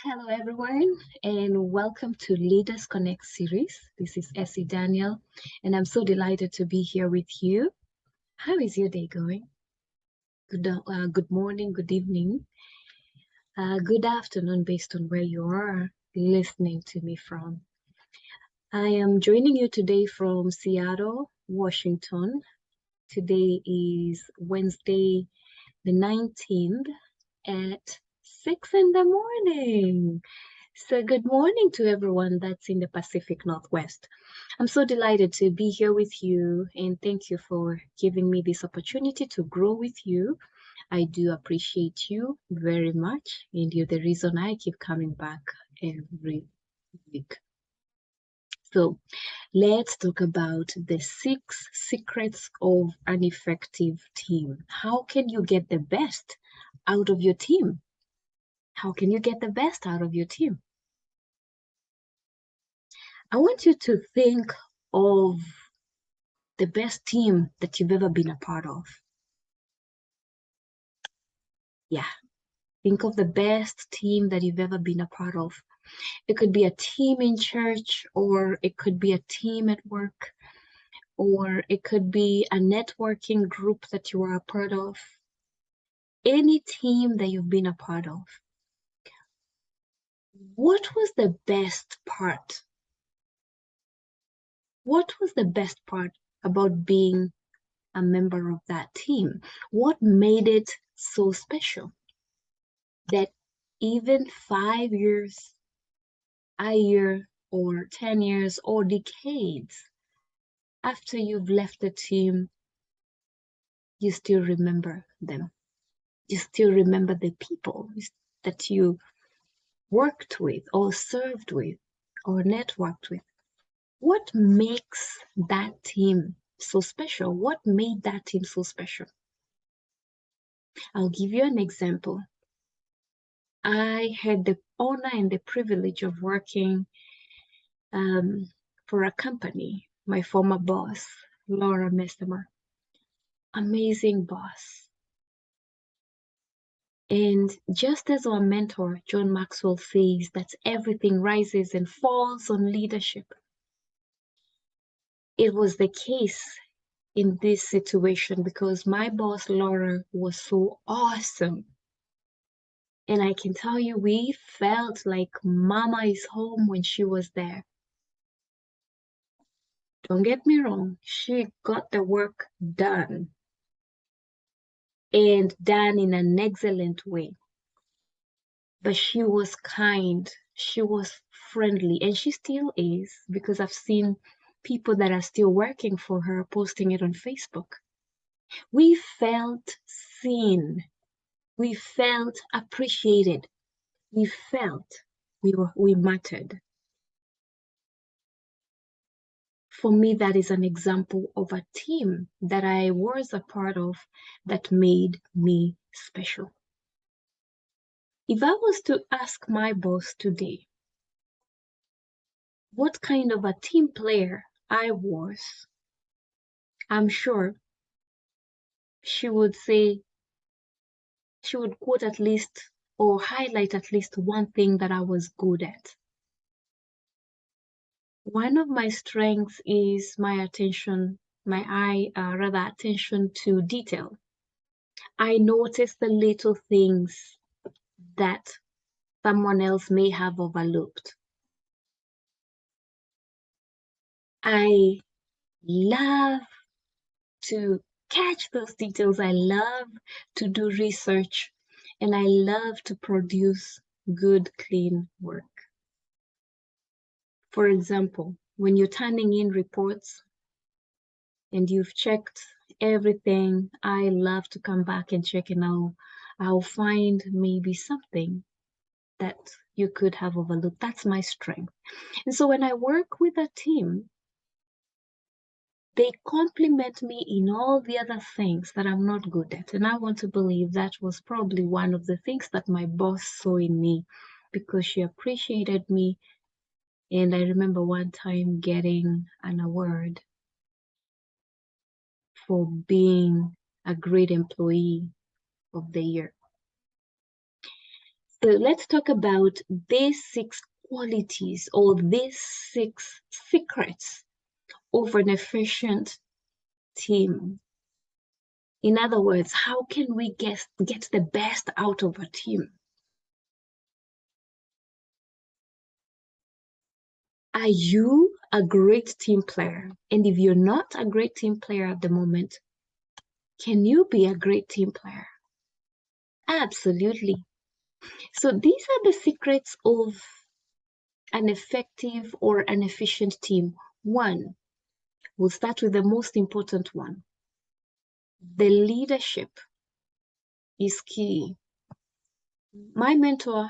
Hello, everyone, and welcome to Leaders Connect series. This is Essie Daniel, and I'm so delighted to be here with you. How is your day going? Good morning, good evening, good afternoon, based on where you are listening to me from. I am joining you today from Seattle, Washington. Today is Wednesday, the 19th at 6 in the morning. So good morning to everyone that's in the Pacific Northwest. I'm so delighted to be here with you, and thank you for giving me this opportunity to grow with you. I do appreciate you very much, and you're the reason I keep coming back every week. So let's talk about the 6 secrets of an effective team. How can you get the best out of your team? How can you get the best out of your team? I want you to think of the best team that you've ever been a part of. Yeah, think of the best team that you've ever been a part of. It could be a team in church, or it could be a team at work, or it could be a networking group that you are a part of. Any team that you've been a part of. What was the best part? What was the best part about being a member of that team? What made it so special that even 5 years, a year, or 10 years, or decades after you've left the team, you still remember them? You still remember the people that you worked with, or served with, or networked with? What makes that team so special? What made that team so special? I'll give you an example. I had the honor and the privilege of working for a company, my former boss, Laura Messimer. Amazing boss. And just as our mentor, John Maxwell, says that everything rises and falls on leadership, it was the case in this situation because my boss, Laura, was so awesome. And I can tell you, we felt like Mama is home when she was there. Don't get me wrong, she got the work done, and done in an excellent way. But she was kind, she was friendly, and she still is, because I've seen people that are still working for her posting it on Facebook. We felt seen, we felt appreciated, we felt we mattered. For me, that is an example of a team that I was a part of that made me special. If I was to ask my boss today what kind of a team player I was, I'm sure she would say, she would quote at least or highlight at least one thing that I was good at. One of my strengths is my attention to detail. I notice the little things that someone else may have overlooked. I love to catch those details. I love to do research, and I love to produce good, clean work. For example, when you're turning in reports and you've checked everything, I love to come back and check, and I'll find maybe something that you could have overlooked. That's my strength. And so when I work with a team, they compliment me in all the other things that I'm not good at. And I want to believe that was probably one of the things that my boss saw in me, because she appreciated me. And I remember one time getting an award for being a great employee of the year. So let's talk about these 6 qualities or these 6 secrets of an efficient team. In other words, how can we get the best out of a team? Are you a great team player? And if you're not a great team player at the moment, can you be a great team player? Absolutely. So these are the secrets of an effective or an efficient team. One, we'll start with the most important one. The leadership is key. My mentor,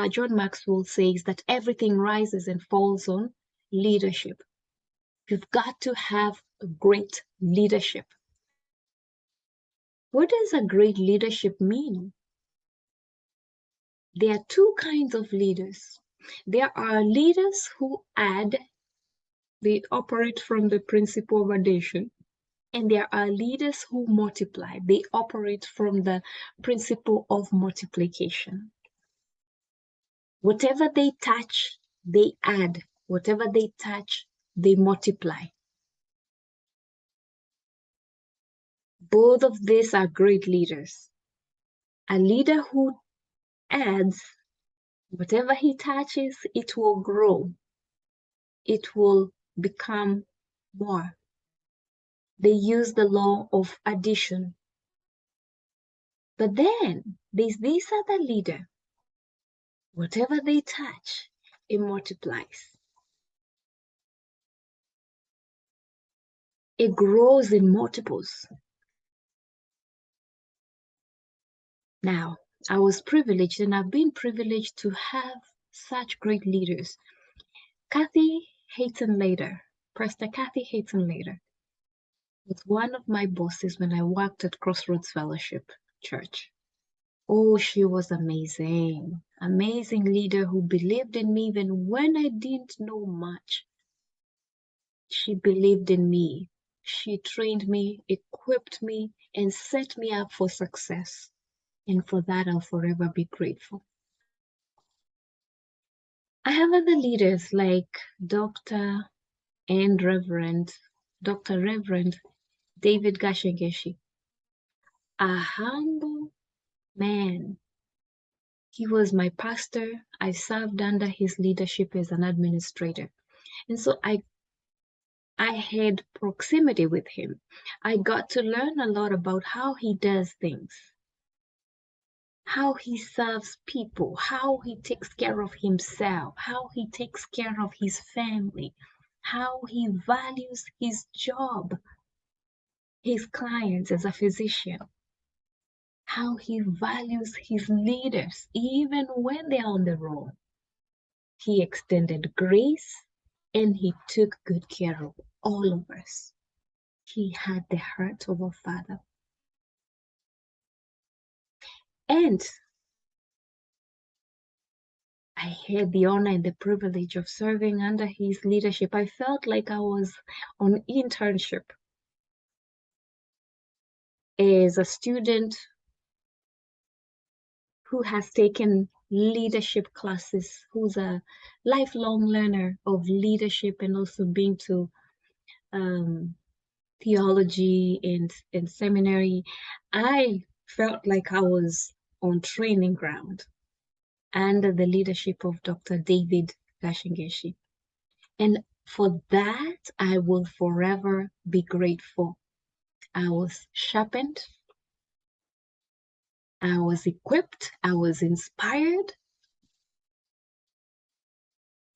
John Maxwell, says that everything rises and falls on leadership. You've got to have a great leadership. What does a great leadership mean? There are 2 kinds of leaders. There are leaders who add, they operate from the principle of addition. And there are leaders who multiply, they operate from the principle of multiplication. Whatever they touch, they add. Whatever they touch, they multiply. Both of these are great leaders. A leader who adds, whatever he touches, it will grow. It will become more. They use the law of addition. But then there's this other leader. Whatever they touch, it multiplies. It grows in multiples. Now, I was privileged, and I've been privileged to have such great leaders. Kathy Hayton Lader, Pastor Kathy Hayton Lader, was one of my bosses when I worked at Crossroads Fellowship Church. Oh, she was amazing. Amazing leader who believed in me even when I didn't know much. She believed in me. She trained me, equipped me, and set me up for success. And for that, I'll forever be grateful. I have other leaders like Dr. and Reverend, Dr. Reverend David Gashengeshi, a humble man. He was my pastor. I served under his leadership as an administrator. And so I had proximity with him. I got to learn a lot about how he does things, how he serves people, how he takes care of himself, how he takes care of his family, how he values his job, his clients as a physician, how he values his leaders, even when they're on the road. He extended grace and he took good care of all of us. He had the heart of a father. And I had the honor and the privilege of serving under his leadership. I felt like I was on internship as a student who has taken leadership classes, who's a lifelong learner of leadership and also been to theology and seminary. I felt like I was on training ground under the leadership of Dr. David Gashengeshi. And for that, I will forever be grateful. I was sharpened, I was equipped, I was inspired,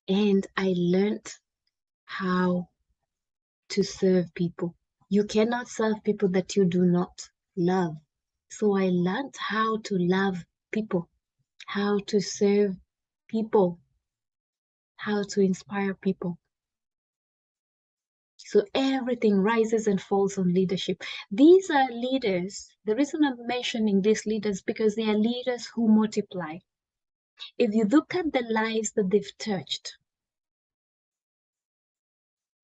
and I learned how to serve people. You cannot serve people that you do not love. So I learned how to love people, how to serve people, how to inspire people. So everything rises and falls on leadership. These are leaders. The reason I'm mentioning these leaders because they are leaders who multiply. If you look at the lives that they've touched,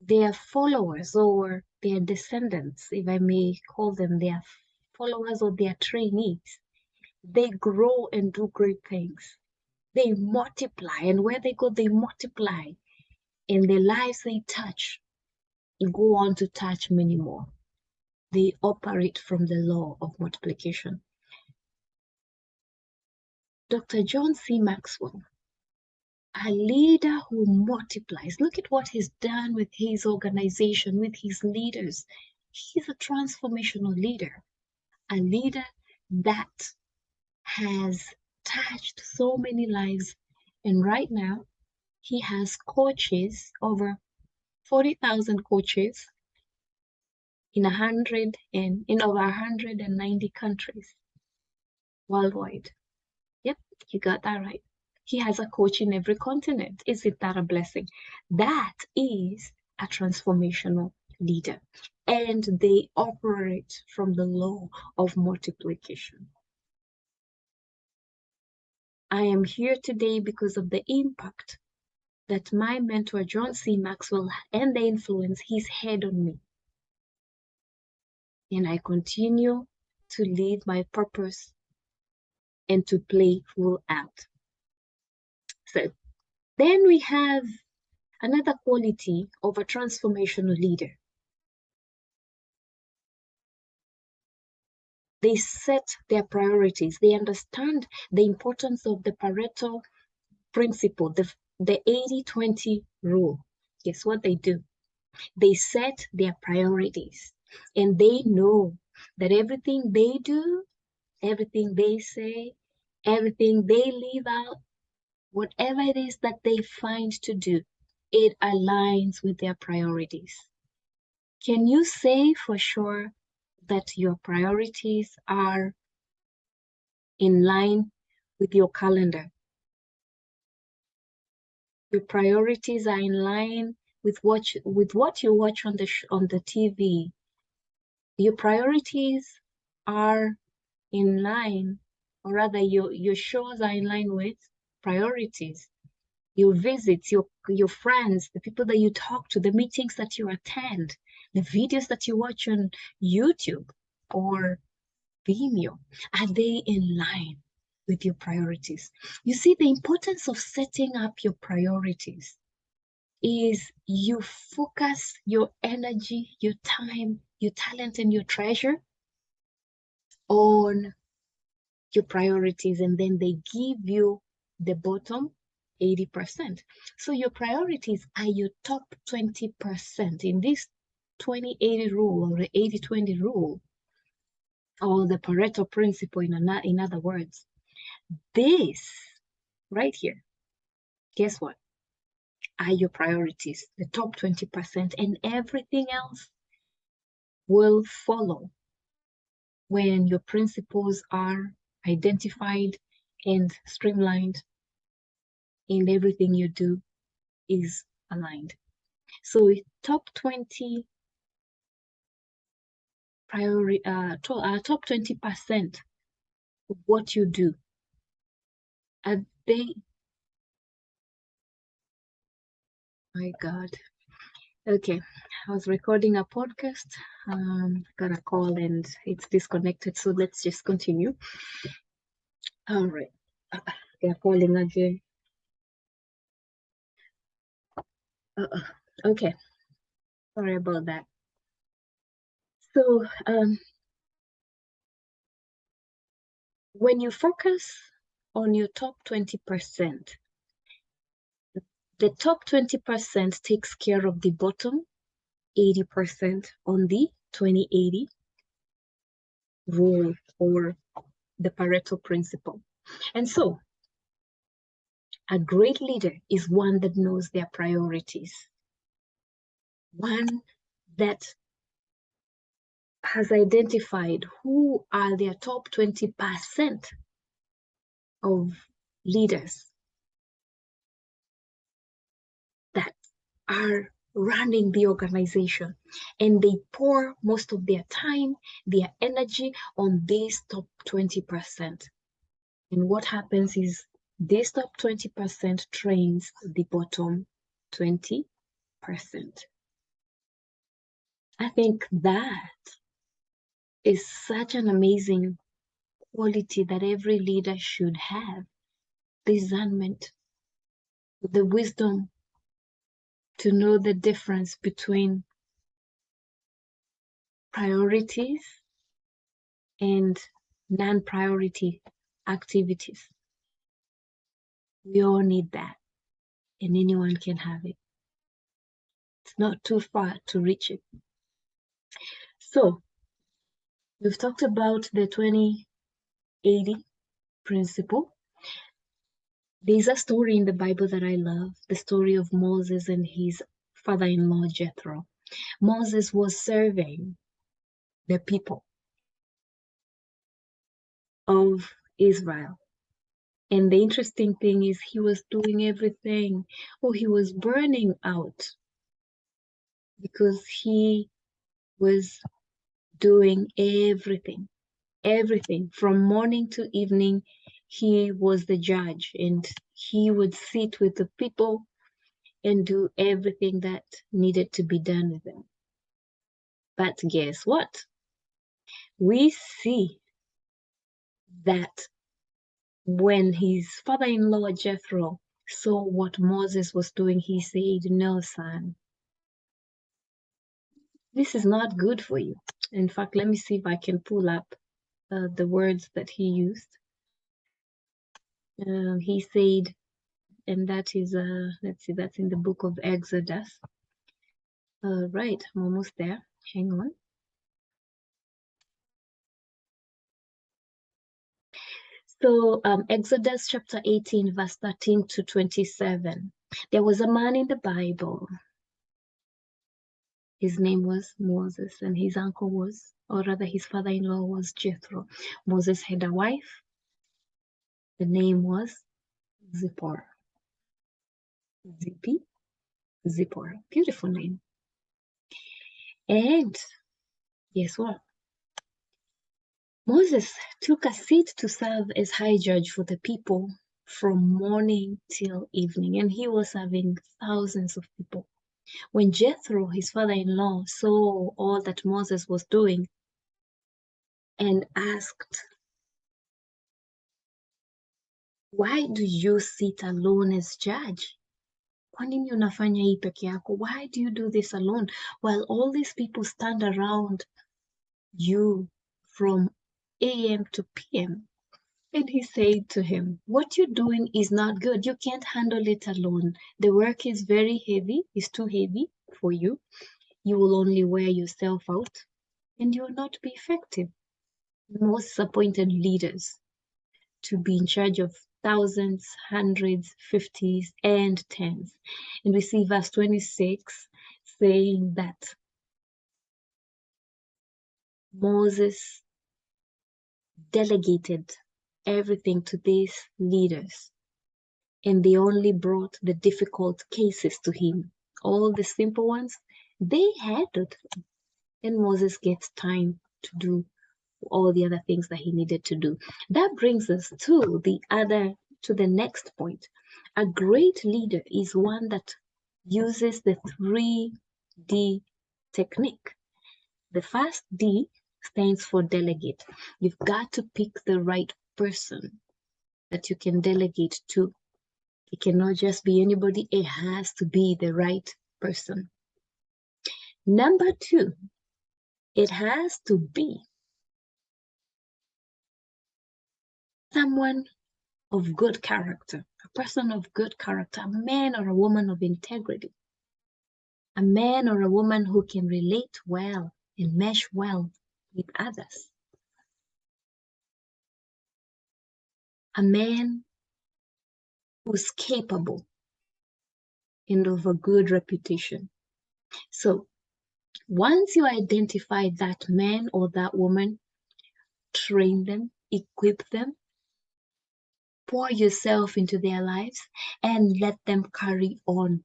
their followers or their descendants, if I may call them, their followers or their trainees, they grow and do great things. They multiply, and where they go, they multiply. In the lives they touch, and go on to touch many more. They operate from the law of multiplication. Dr. John C. Maxwell, a leader who multiplies. Look at what he's done with his organization, with his leaders. He's a transformational leader, a leader that has touched so many lives. And right now, he has coaches, over 40,000 coaches in over 190 countries worldwide. Yep, you got that right. He has a coach in every continent. Isn't that a blessing? That is a transformational leader. And they operate from the law of multiplication. I am here today because of the impact that my mentor, John C. Maxwell, and the influence he's had on me. And I continue to lead my purpose and to play full out. So then we have another quality of a transformational leader. They set their priorities. They understand the importance of the Pareto principle, the 80-20 rule. Guess what they do? They set their priorities, and they know that everything they do, everything they say, everything they leave out, whatever it is that they find to do, it aligns with their priorities. Can you say for sure that your priorities are in line with your calendar? Your priorities are in line with what you watch on the TV. Your priorities are in line, or rather your shows are in line with priorities. Your visits, your friends, the people that you talk to, the meetings that you attend, the videos that you watch on YouTube or Vimeo, are they in line with your priorities? You see, the importance of setting up your priorities is you focus your energy, your time, your talent, and your treasure on your priorities, and then they give you the bottom 80%. So your priorities are your top 20% in this 20-80 rule, or the 80-20 rule, or the Pareto principle in other words. This right here, guess what? Are your priorities, the top 20%, and everything else will follow when your principles are identified and streamlined and everything you do is aligned. So top 20 top 20% of what you do, are they, my God. Okay, I was recording a podcast, got a call and it's disconnected, so let's just continue. All right, they're calling again. Okay, sorry about that. So when you focus on your top 20%, the top 20% takes care of the bottom 80% on the 20-80 rule, or the Pareto principle. And so a great leader is one that knows their priorities, one that has identified who are their top 20% of leaders that are running the organization, and they pour most of their time, their energy on these top 20%. And what happens is this top 20% trains the bottom 20%. I think that is such an amazing quality that every leader should have: discernment, the wisdom to know the difference between priorities and non-priority activities. We all need that, and anyone can have it. It's not too far to reach it. So we've talked about the 20-80 principle. There's a story in the Bible that I love, the story of Moses and his father-in-law Jethro. Moses was serving the people of Israel. And the interesting thing is he was doing everything. Oh, he was burning out because he was doing everything from morning to evening. He was the judge, and he would sit with the people and do everything that needed to be done with them. But guess what? We see that when his father-in-law Jethro saw what Moses was doing, he said, "No, son, this is not good for you." In fact, let me see if I can pull up the words that he used. He said, and that is, let's see, that's in the book of Exodus. Right, I'm almost there. Hang on. So Exodus chapter 18, verse 13 to 27. There was a man in the Bible. His name was Moses, and his uncle was, or rather his father-in-law was Jethro. Moses had a wife. The name was Zipporah. Zipporah. Beautiful name. And guess what? Moses took a seat to serve as high judge for the people from morning till evening, and he was serving thousands of people. When Jethro, his father-in-law, saw all that Moses was doing and asked, "Why do you sit alone as judge? Kwa nini unafanya hii peke yako? Why do you do this alone while all these people stand around you from AM to PM?" And he said to him, "What you're doing is not good. You can't handle it alone. The work is very heavy, it's too heavy for you. You will only wear yourself out and you will not be effective." Moses appointed leaders to be in charge of thousands, hundreds, fifties, and tens. And we see verse 26 saying that Moses delegated everything to these leaders, and they only brought the difficult cases to him. All the simple ones, they handled them. And Moses gets time to do all the other things that he needed to do. That brings us to the next point. A great leader is one that uses the 3D technique. The first D stands for delegate. You've got to pick the right person that you can delegate to. It cannot just be anybody. It has to be the right person. Number 2, it has to be someone of good character, a person of good character, a man or a woman of integrity, a man or a woman who can relate well and mesh well with others, a man who's capable and of a good reputation. So once you identify that man or that woman, train them, equip them, pour yourself into their lives, and let them carry on.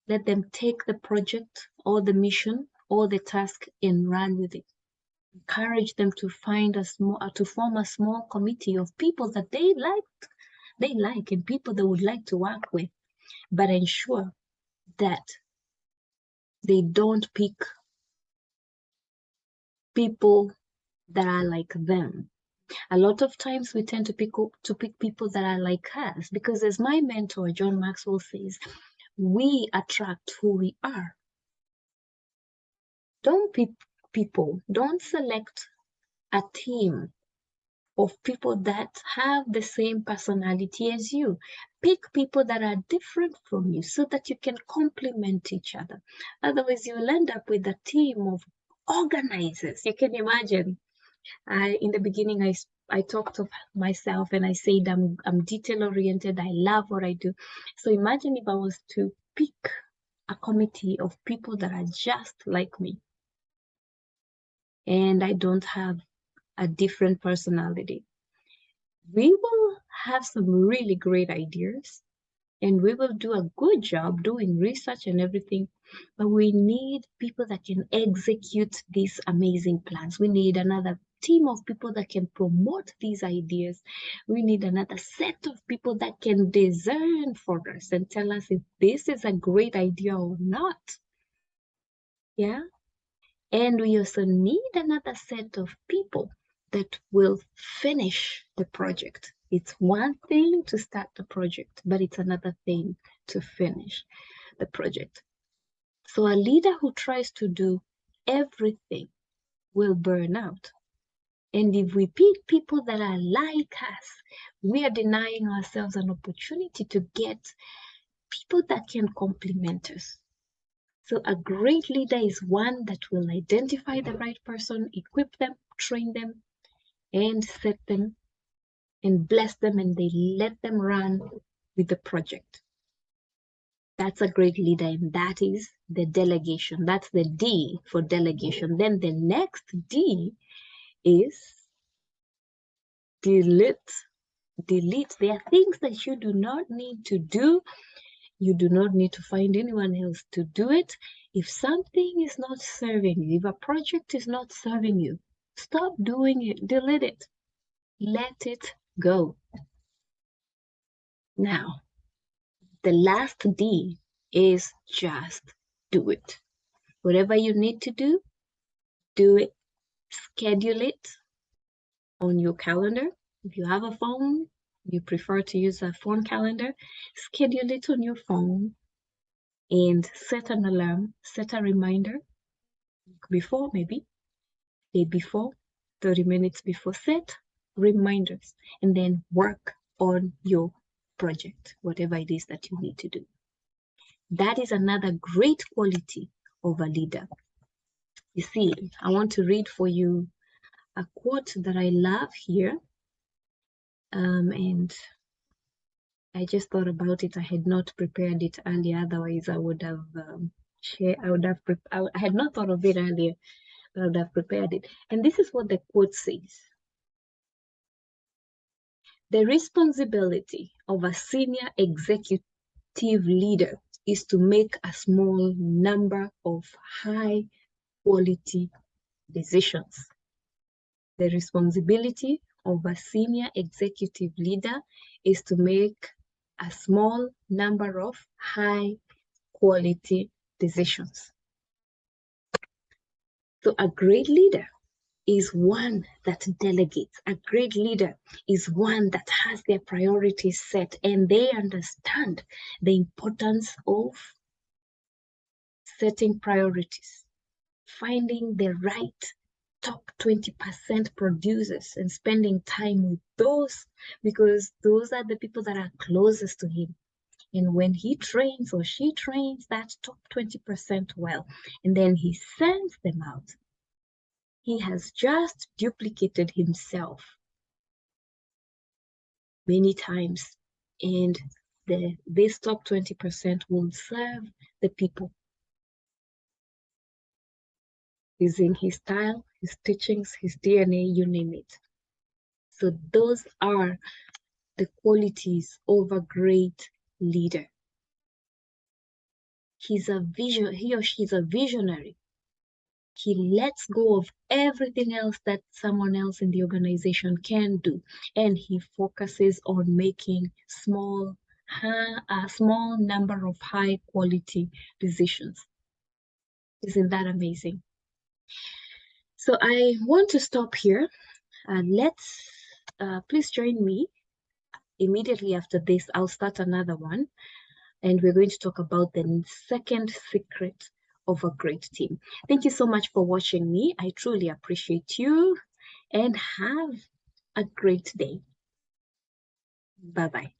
Let them take the project or the mission or the task and run with it. Encourage them to form a small committee of people that they like and people they would like to work with, but ensure that they don't pick people that are like them. A lot of times we tend to pick people that are like us, because as my mentor, John Maxwell, says, we attract who we are. Don't pick people, don't select a team of people that have the same personality as you. Pick people that are different from you so that you can complement each other. Otherwise, you'll end up with a team of organizers. You can imagine. In the beginning, I talked of myself and I said I'm detail oriented. I love what I do. So imagine if I was to pick a committee of people that are just like me, and I don't have a different personality. We will have some really great ideas and we will do a good job doing research and everything, but we need people that can execute these amazing plans. We need another team of people that can promote these ideas. We need another set of people that can discern for us and tell us if this is a great idea or not. Yeah. And we also need another set of people that will finish the project. It's one thing to start the project, but it's another thing to finish the project. So a leader who tries to do everything will burn out. And if we pick people that are like us, we are denying ourselves an opportunity to get people that can complement us. So a great leader is one that will identify the right person, equip them, train them, and set them and bless them, and they let them run with the project. That's a great leader, and that is the delegation. That's the D for delegation. Then the next D is delete. Delete. There are things that you do not need to do. You do not need to find anyone else to do it. If something is not serving you, if a project is not serving you, stop doing it, delete it, let it go. Now, the last D is just do it. Whatever you need to do it. Schedule it on your calendar. If you have a phone, you prefer to use a phone calendar, schedule it on your phone and set an alarm, set a reminder before, maybe day before, 30 minutes before, set reminders, and then work on your project, whatever it is that you need to do. That is another great quality of a leader. You see, I want to read for you a quote that I love here. And I just thought about it. I had not prepared it earlier. Otherwise, I would have shared. I had not thought of it earlier, but I would have prepared it. And this is what the quote says: "The responsibility of a senior executive leader is to make a small number of high-quality decisions." The responsibility of a senior executive leader is to make a small number of high-quality decisions. So a great leader is one that delegates. A great leader is one that has their priorities set and they understand the importance of setting priorities, finding the right top 20% producers and spending time with those, because those are the people that are closest to him. And when he trains or she trains that top 20% well, and then he sends them out, he has just duplicated himself many times. And this top 20% will serve the people using his style, his teachings, his DNA, you name it. So those are the qualities of a great leader. He or she is a visionary. He lets go of everything else that someone else in the organization can do, and he focuses on making a small number of high quality decisions. Isn't that amazing? So I want to stop here and let's please join me. Immediately after this, I'll start another one, and we're going to talk about the second secret of a great team. Thank you so much for watching me. I truly appreciate you, and have a great day. Bye-bye.